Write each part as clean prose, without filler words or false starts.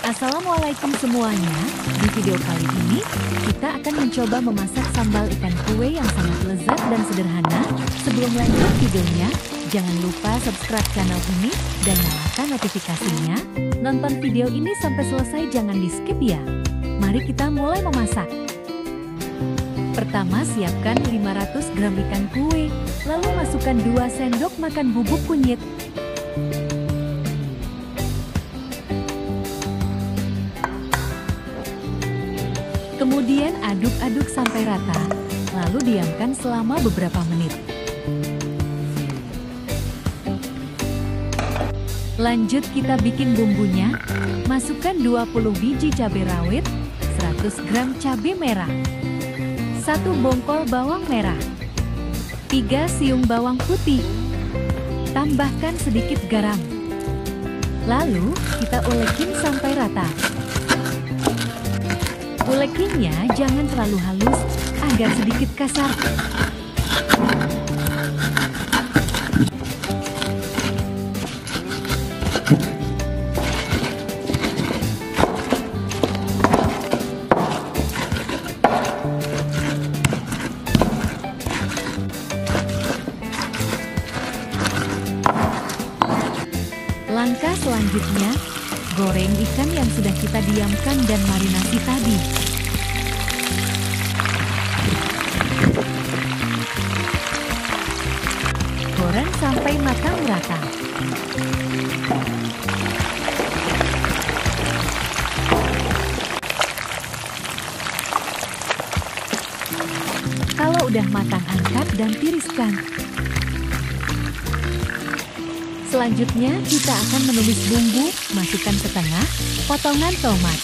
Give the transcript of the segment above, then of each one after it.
Assalamualaikum semuanya. Di video kali ini, kita akan mencoba memasak sambal ikan kue yang sangat lezat dan sederhana. Sebelum lanjut videonya, jangan lupa subscribe channel ini dan nyalakan notifikasinya. Nonton video ini sampai selesai, jangan di skip ya. Mari kita mulai memasak. Pertama, siapkan 500 gram ikan kue, lalu masukkan 2 sendok makan bubuk kunyit. Kemudian aduk-aduk sampai rata, lalu diamkan selama beberapa menit. Lanjut kita bikin bumbunya. Masukkan 20 biji cabai rawit, 100 gram cabai merah, 1 bongkol bawang merah, 3 siung bawang putih. Tambahkan sedikit garam. Lalu kita ulekin sampai rata. Ulekinnya jangan terlalu halus, agar sedikit kasar. Langkah selanjutnya, goreng ikan yang sudah kita diamkan dan marinasi tadi. Goreng sampai matang merata. Kalau udah matang, angkat dan tiriskan. Selanjutnya kita akan menumis bumbu, masukkan ke tengah, potongan tomat.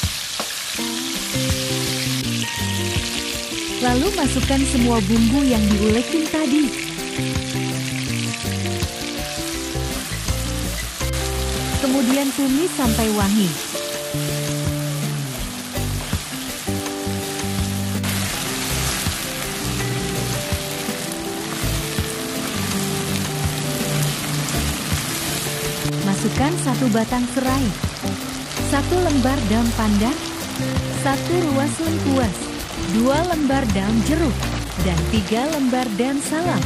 Lalu masukkan semua bumbu yang diulekin tadi. Kemudian tumis sampai wangi. Masukkan 1 batang serai, 1 lembar daun pandan, 1 ruas lengkuas, 2 lembar daun jeruk, dan 3 lembar daun salam.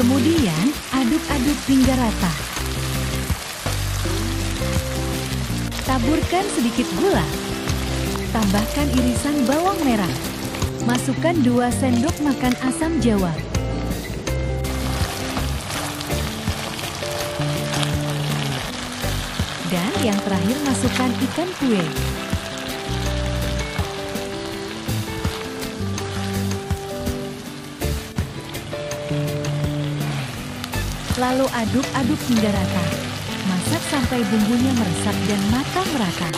Kemudian aduk-aduk hingga rata. Taburkan sedikit gula. Tambahkan irisan bawang merah. Masukkan 2 sendok makan asam jawa. Dan yang terakhir, masukkan ikan kue. Lalu aduk-aduk hingga rata. Masak sampai bumbunya meresap dan matang merata.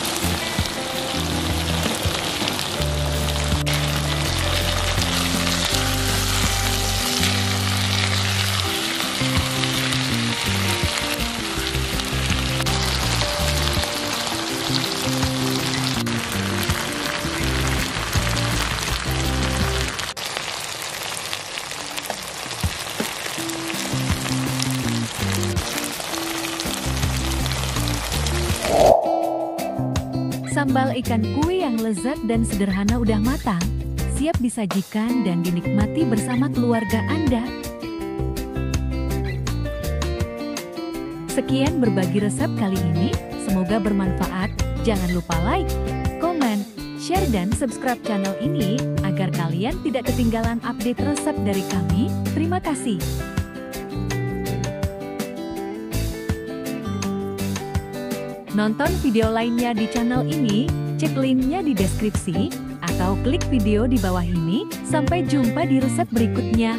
Sambal ikan kue yang lezat dan sederhana udah matang, siap disajikan dan dinikmati bersama keluarga Anda. Sekian berbagi resep kali ini, semoga bermanfaat. Jangan lupa like, komen, share dan subscribe channel ini, agar kalian tidak ketinggalan update resep dari kami. Terima kasih. Nonton video lainnya di channel ini, cek linknya di deskripsi, atau klik video di bawah ini. Sampai jumpa di resep berikutnya.